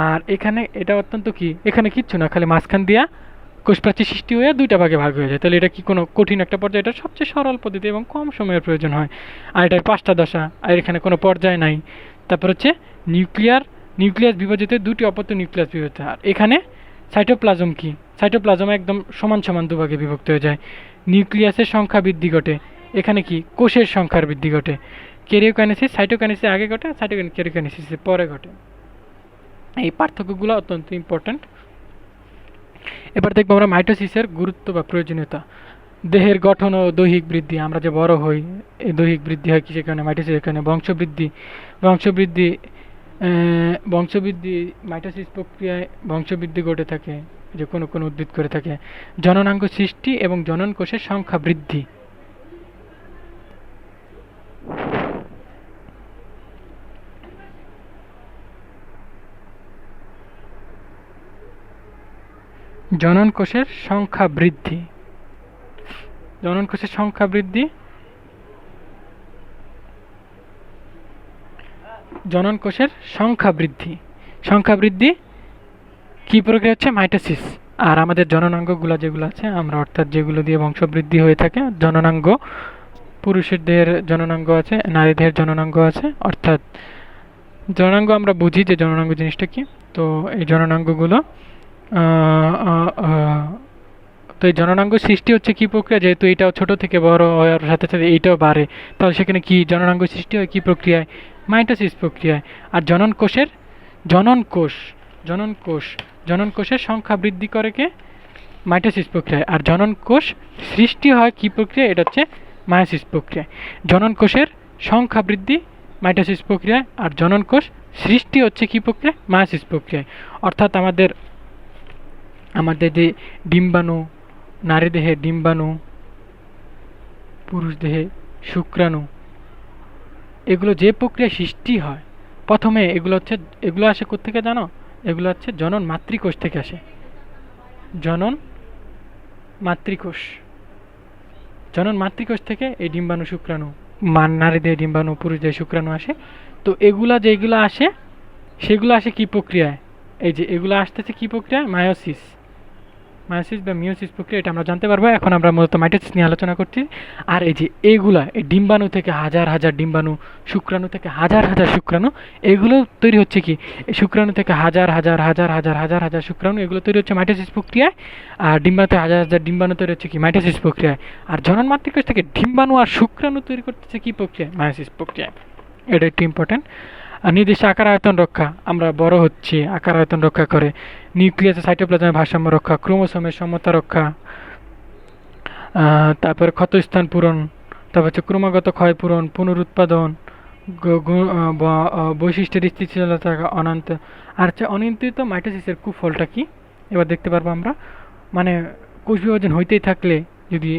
আর এখানে এটা অত্যন্ত কি, এখানে কিচ্ছু না, খালি মাঝখান দিয়া কোষপ্রাচীর সৃষ্টি হয়ে দুইটা ভাগে ভাগ হয়ে যায়। তাহলে এটা কি কোনো কঠিন একটা পর্যায়ে? এটা সবচেয়ে সরল পদ্ধতি এবং কম সময়ের প্রয়োজন হয়। আর এটার 5টা দশা, আর এখানে কোনো পর্যায় নাই। তারপর হচ্ছে নিউক্লিয়াস বিভাজিত, দুটি অপত্য নিউক্লিয়াস বিভাজিত। আর এখানে সাইটোপ্লাজম কি, সাইটোপ্লাজম একদম সমান সমান দুভাগে বিভক্ত হয়ে যায়। নিউক্লিয়াসের সংখ্যা বৃদ্ধি ঘটে, এখানে কি কোষের সংখ্যার বৃদ্ধি ঘটে। ক্যারিওকাইনেসিস সাইটোকাইনেসিস আগে ঘটে, ক্যারিওকাইনেসিসের পরে ঘটে। এই পার্থক্যগুলো অত্যন্ত ইম্পর্ট্যান্ট। এবার দেখবো আমরা মাইটোসিসের গুরুত্ব বা প্রয়োজনীয়তা। দেহের গঠন ও দৈহিক বৃদ্ধি। আমরা যে বড় হই, এই দৈহিক বৃদ্ধি হয় কি সেখানে? মাইটোসিস। এখানে বংশবৃদ্ধি মাইটোসিস প্রক্রিয়ায় বংশবৃদ্ধি ঘটে থাকে, যে কোনো উদ্ভিদ করে থাকে। জননাঙ্গ সৃষ্টি এবং জনন কোষের সংখ্যা বৃদ্ধি। জনন কোষের সংখ্যা বৃদ্ধি। জনন কোষের সংখ্যা বৃদ্ধি কি প্রক্রিয়া হচ্ছে? মাইটোসিস। আর আমাদের জননাঙ্গগুলো যেগুলো আছে আমরা, অর্থাৎ যেগুলো দিয়ে বংশবৃদ্ধি হয়ে থাকে, জননাঙ্গ, পুরুষের দেহের জননাঙ্গ আছে, নারী দেহের জননাঙ্গ আছে। অর্থাৎ জননাঙ্গ আমরা বুঝি যে জননাঙ্গ জিনিসটা কি। তো এই জননাঙ্গগুলো, তো এই জননাঙ্গ সৃষ্টি হচ্ছে কি প্রক্রিয়া? যেহেতু এইটাও ছোট থেকে বড় হওয়ার সাথে সাথে এইটাও বাড়ে, তাহলে সেখানে কি জননাঙ্গ সৃষ্টি হয় কি প্রক্রিয়ায়? মাইটোসিস প্রক্রিয়ায়। আর জনন কোষের সংখ্যা বৃদ্ধি করে কে? মাইটোসিস প্রক্রিয়ায়। আর জনন কোষ সৃষ্টি হয় কি প্রক্রিয়া? এটা হচ্ছে মায়োসিস প্রক্রিয়ায়। জনন কোষের সংখ্যা বৃদ্ধি মাইটোসিস প্রক্রিয়ায়, আর জনন কোষ সৃষ্টি হচ্ছে কি প্রক্রিয়ায়? মায়োসিস প্রক্রিয়ায়। অর্থাৎ আমাদের যে ডিম্বাণু, নারী দেহে ডিম্বাণু, পুরুষ দেহে শুক্রাণু, এগুলো যে প্রক্রিয়া সৃষ্টি হয় প্রথমে এগুলো আসে কোত্থেকে জানো? এগুলো হচ্ছে জনন মাতৃকোষ থেকে আসে। জনন মাতৃকোষ জনন মাতৃকোষ থেকে এই ডিম্বাণু শুক্রাণু, নারীদের ডিম্বাণু, পুরুষদের শুক্রাণু আসে। তো যেগুলো আসে সেগুলো আসে কি প্রক্রিয়ায়? এই যে এগুলো আসতেছে কি প্রক্রিয়ায়? মায়োসিস বা মিওসিস প্রক্রিয়া, এটা আমরা জানতে পারবো। এখন আমরা মূলত মাইটোসিস নিয়ে আলোচনা করছি। আর এই যে এই ডিম্বাণু থেকে হাজার হাজার ডিম্বাণু, শুক্রাণু থেকে হাজার হাজার শুক্রাণু, এগুলো তৈরি হচ্ছে কি? এই শুক্রাণু থেকে হাজার হাজার হাজার হাজার হাজার হাজার শুক্রাণু, এগুলো তৈরি হচ্ছে মাইটোসিস প্রক্রিয়ায়। আর ডিম্বাণু থেকে হাজার হাজার ডিম্বাণু তৈরি হচ্ছে কি? মাইটোসিস প্রক্রিয়ায়। আর জনন মাতৃকোষ থেকে ডিম্বাণু আর শুক্রাণু তৈরি করতেছে কি প্রক্রিয়ায়? মায়োসিস প্রক্রিয়ায়। এটা একটু ইম্পর্টেন্ট। আর নির্দিষ্ট আকার আয়তন রক্ষা, আমরা বড় হচ্ছি, আকার আয়তন রক্ষা করে। নিউক্লিয়াসের সাইটোপ্লাজমের ভারসাম্য রক্ষা, ক্রোমোসোমের সমতা রক্ষা, তারপরে ক্ষতস্থান পূরণ, তারপর হচ্ছে ক্রমাগত ক্ষয় পূরণ, পুনরুৎপাদন, বৈশিষ্ট্যের স্থিতিশীলতা অনন্ত। আর হচ্ছে অনিয়ন্ত্রিত মাইটোসিসের কুফলটা কি এবার দেখতে পারবো আমরা। মানে কোষ বিভাজন হইতেই থাকলে যদি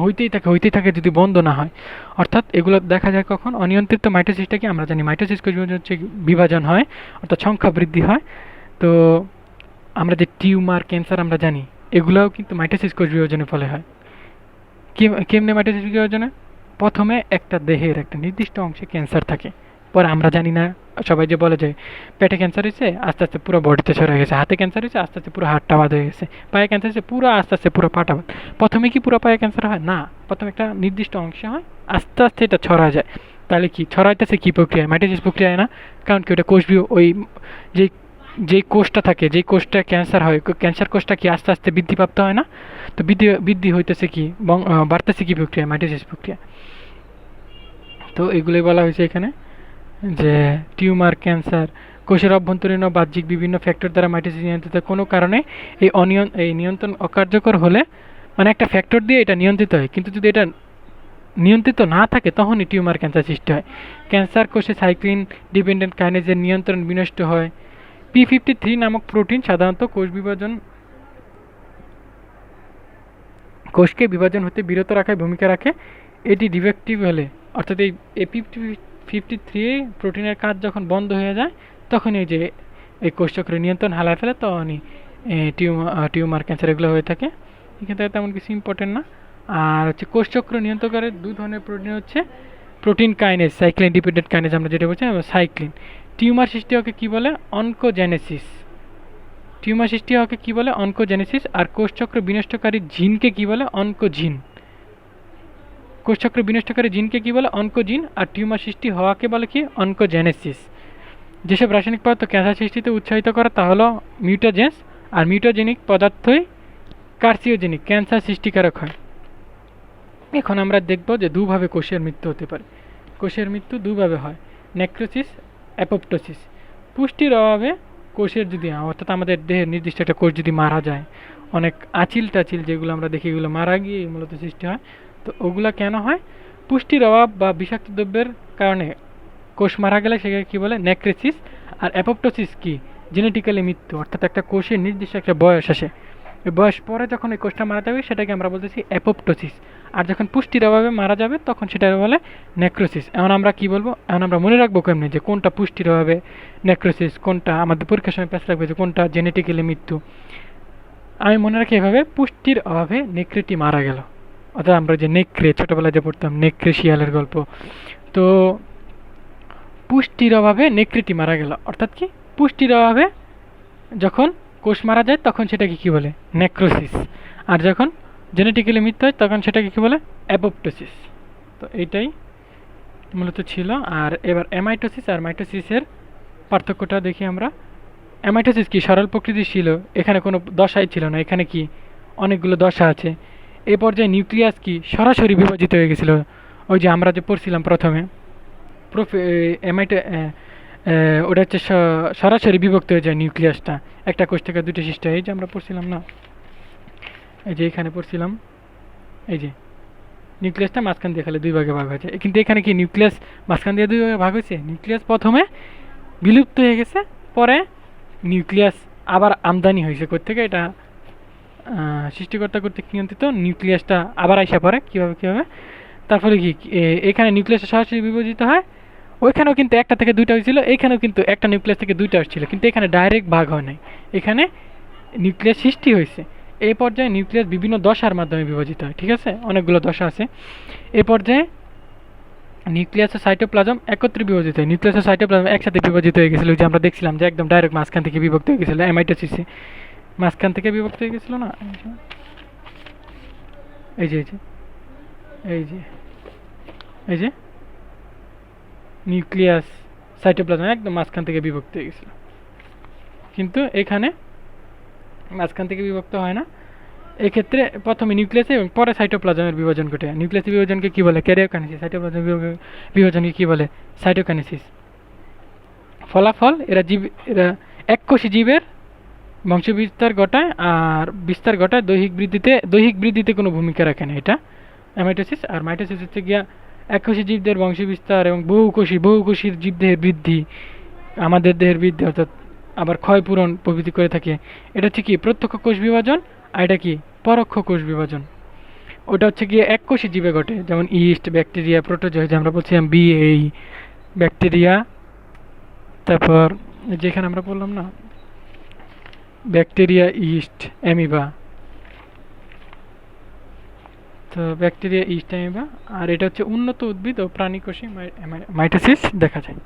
হইতেই থাকে যদি বন্ধ না হয়, অর্থাৎ এগুলো দেখা যায় কখন? অনিয়ন্ত্রিত মাইটোসিসটা কি আমরা জানি, মাইটোসিস কোষ বিভাজন হচ্ছে বিভাজন হয়, অর্থাৎ সংখ্যা বৃদ্ধি হয়। তো আমরা যে টিউমার, ক্যান্সার আমরা জানি, এগুলোও কিন্তু মাইটোসিস কোষ বিভাজনের ফলে হয়। কেমনে মাইটোসিস বিভাজনে? প্রথমে একটা দেহের একটা নির্দিষ্ট অংশে ক্যান্সার থাকে, পরে আমরা জানি না, সবাই যে বলে যে পেটে ক্যান্সার হয়েছে আস্তে আস্তে পুরো বডিতে ছড়িয়ে গেছে, হাতে ক্যান্সার হয়েছে আস্তে আস্তে পুরো হাতটা বাদ হয়ে গেছে, পায়ে ক্যান্সার হয়েছে পুরো আস্তে আস্তে পুরো পাটা বাদ। প্রথমে কি পুরো পায়ে ক্যান্সার হয় না, প্রথমে একটা নির্দিষ্ট অংশে হয়, আস্তে আস্তে এটা ছড়া যায়। তাহলে কি ছড়াইতেছে কি প্রক্রিয়া? মাইটোসিস প্রক্রিয়ায় না? কারণ কি ওটা ওই যে যেই কোষটা থাকে, যেই কোষটা ক্যান্সার হয়, ক্যান্সার কোষটা কি আস্তে আস্তে বৃদ্ধিপ্রাপ্ত হয় না? তো বৃদ্ধি হইতেছে কি, বাড়তেছে কি প্রক্রিয়া? মাইটোসিস প্রক্রিয়া। তো এগুলোই বলা হয়েছে এখানে যে টিউমার, ক্যান্সার, কোষের অভ্যন্তরীণ ও বাহ্যিক বিভিন্ন ফ্যাক্টর দ্বারা মাইটোসিস নিয়ন্ত্রিত। কোনো কারণে এই নিয়ন্ত্রণ অকার্যকর হলে, মানে একটা ফ্যাক্টর দিয়ে এটা নিয়ন্ত্রিত হয়, কিন্তু যদি এটা নিয়ন্ত্রিত না থাকে তখনই টিউমার, ক্যান্সার সৃষ্টি হয়। ক্যান্সার কোষে সাইক্লিন ডিপেন্ডেন্ট কাইনেজের নিয়ন্ত্রণ বিনষ্ট হয়। P53 নামক প্রোটিন সাধারণত কোষকে বিভাজন হতে বিরত রাখায় ভূমিকা রাখে। এটি ডিফেক্টিভ হলে, অর্থাৎ এই P53 প্রোটিনের কাজ যখন বন্ধ হয়ে যায়, তখন এই কোষচক্রের নিয়ন্ত্রণ হারায় ফেলে, তখনই টিউমার, ক্যান্সার এগুলো হয়ে থাকে। এখান থেকে তেমন কিছু ইম্পর্টেন্ট না। আর হচ্ছে কোষচক্র নিয়ন্ত্রণকারী দুই ধরনের প্রোটিন হচ্ছে protein kinase, cyclin dependent kinase আমরা যেটা বলছি সাইক্লিন। টিউমার সৃষ্টি হওয়াকে কী বলে? অনকোজেনেসিস। টিউমার সৃষ্টি হওয়াকে কী বলে? অনকোজেনেসিস। আর কোষচক্র বিনষ্টকারী জিনকে কী বলে? অনকোজিন। কোষচক্র বিনষ্টকারী জিনকে কী বলে? অনকোজিন। আর টিউমার সৃষ্টি হওয়াকে বলে কি? অনকোজেনেসিস। যেসব রাসায়নিক পদার্থ ক্যান্সার সৃষ্টিতে উৎসাহিত করে তা হলো মিউটাজেন্স। আর মিউটাজেনিক পদার্থই কার্সিওজেনিক, ক্যান্সার সৃষ্টিকারক হয়। এখন আমরা দেখব যে দুভাবে কোষের মৃত্যু হতে পারে। কোষের মৃত্যু দুভাবে হয়, নেক্রোসিস, অ্যাপোপ্টোসিস। পুষ্টির অভাবে কোষের যদি, অর্থাৎ আমাদের দেহের নির্দিষ্ট একটা কোষ যদি মারা যায়, অনেক আঁচিল টাচিল যেগুলো আমরা দেখি এগুলো মারা গিয়ে মূলত সৃষ্টি হয়। তো ওগুলা কেন হয়? পুষ্টির অভাব বা বিষাক্ত দ্রব্যের কারণে কোষ মারা গেলে সেটাকে কী বলে? নেক্রোসিস। আর অ্যাপোপ্টোসিস কি? জেনেটিক্যালি মৃত্যু, অর্থাৎ একটা কোষের নির্দিষ্ট একটা বয়স আসে, ওই বয়স পরে যখন ওই কোষটা মারা যাবে সেটাকে আমরা বলতেছি অ্যাপোপ্টোসিস। আর যখন পুষ্টির অভাবে মারা যাবে তখন সেটা বলে নেক্রোসিস। এখন আমরা কি বলবো? এখন আমরা মনে রাখবো কেমনি যে কোনটা পুষ্টির অভাবে নেক্রোসিস, কোনটা আমাদের পরীক্ষার সময় প্যাচ লাগবে যে কোনটা জেনেটিক্যালি মৃত্যু। আমি মনে রাখি এভাবে, পুষ্টির অভাবে নেকড়েটি মারা গেল, অর্থাৎ আমরা যে নেকড়ে ছোটোবেলায় যে পড়তাম নেকড়ে শিয়ালের গল্প, তো পুষ্টির অভাবে নেকড়েটি মারা গেল, অর্থাৎ কি? পুষ্টির অভাবে যখন কোষ মারা যায় তখন সেটাকে কী বলে? নেক্রোসিস। আর যখন জেনেটিক্যালি মৃত্যু হয় তখন সেটাকে কী বলে? অ্যাপোপ্টোসিস। তো এইটাই মূলত ছিল। আর এবার অ্যামাইটোসিস আর মাইটোসিসের পার্থক্যটা দেখি আমরা। অ্যামাইটোসিস কি? সরল প্রকৃতির ছিল, এখানে কোনো দশাই ছিল না, এখানে কি অনেকগুলো দশা আছে। এ পর্যায়ে নিউক্লিয়াস কি? সরাসরি বিভাজিত হয়ে গেছিল, ওই যে আমরা যে পড়ছিলাম প্রথমে ওটা হচ্ছে সরাসরি বিভক্ত হয়ে যায় নিউক্লিয়াসটা, একটা কোষ থেকে দুটো সৃষ্টি হয়, এই যে আমরা পড়ছিলাম না, এই যে এখানে পড়ছিলাম, এই যে নিউক্লিয়াসটা মাঝখান দিয়ে খালি দুই ভাগে ভাগ হয়েছে। কিন্তু এখানে কি নিউক্লিয়াস মাঝখান দিয়ে দুই ভাগে ভাগ হয়েছে? নিউক্লিয়াস প্রথমে বিলুপ্ত হয়ে গেছে, পরে নিউক্লিয়াস আবার আমদানি হয়েছে কোত্থেকে? এটা সৃষ্টিকর্তা কর্তৃক নিয়ন্ত্রিত, নিউক্লিয়াসটা আবার আইসা পড়ে কীভাবে, তারপরে কি এখানে নিউক্লিয়াসটা সরাসরি বিভাজিত হয়, ওইখানেও কিন্তু একটা থেকে দুইটা হয়েছিল, এইখানেও কিন্তু একটা নিউক্লিয়াস থেকে দুইটা আসছিল, কিন্তু এখানে ডাইরেক্ট ভাগ হয় নাই, এখানে নিউক্লিয়াস সৃষ্টি হয়েছে। এই পর্যায়ে নিউক্লিয়াস বিভিন্ন দশার মাধ্যমে বিভাজিত হয়, ঠিক আছে, অনেকগুলো দশা আছে। এই পর্যায়ে নিউক্লিয়াস ও সাইটোপ্লাজম একত্রে বিভাজিত হয়, নিউক্লিয়াস ও সাইটোপ্লাজম একসাথে বিভাজিত হয়ে গেছিল, যে আমরা দেখছিলাম যে একদম ডাইরেক্ট মাঝখান থেকে বিভক্ত হয়ে গেছিল, অ্যামাইটোসিসে মাঝখান থেকে বিভক্ত হয়ে গেছিল না। এই যে এই যে এই যে এই যে নিউক্লিয়াস সাইটোপ্লাজম একদম মাঝখান থেকে বিভক্ত হয়ে গেছিল, কিন্তু এখানে মাঝখান থেকে বিভক্ত হয় না। এক্ষেত্রে প্রথমে নিউক্লিয়াসে এবং পরে সাইটোপ্লাজমের বিভাজন ঘটে। নিউক্লিয়াসের বিভাজনকে কী বলে? ক্যারিওকাইনেসিস। সাইটোপ্লাজমের বিভাজনকে কী বলে? সাইটোকাইনেসিস। ফলাফল এরা এককোষী জীবের বংশবিস্তার ঘটায়, আর বিস্তার ঘটায় দৈহিক বৃদ্ধিতে কোনো ভূমিকা রাখে না এটা অ্যামাইটোসিস। আর মাইটোসিস হচ্ছে গিয়া এককোষী জীবদের বংশবিস্তার এবং বহুকোষীর জীবদেহের বৃদ্ধি, আমাদের দেহের বৃদ্ধি, অর্থাৎ আবার ক্ষয়পূরণ প্রভৃতি করে থাকে। এটা হচ্ছে কি প্রত্যক্ষ কোষ বিভাজন, আর এটা কি পরোক্ষ কোষ বিভাজন। ওটা হচ্ছে গিয়ে এককোষী জীবে ঘটে, যেমন ইস্ট, ব্যাকটেরিয়া, প্রোটোজোয়া, যে আমরা বলছিলাম এই ব্যাকটেরিয়া, তারপর যেখানে আমরা বললাম না ব্যাকটেরিয়া, ইস্ট, অ্যামিবা, তো ব্যাকটেরিয়া, ইস্ট, অ্যামিবা। আর এটা হচ্ছে উন্নত উদ্ভিদ ও প্রাণী কোষে মাইটোসিস দেখা যায়।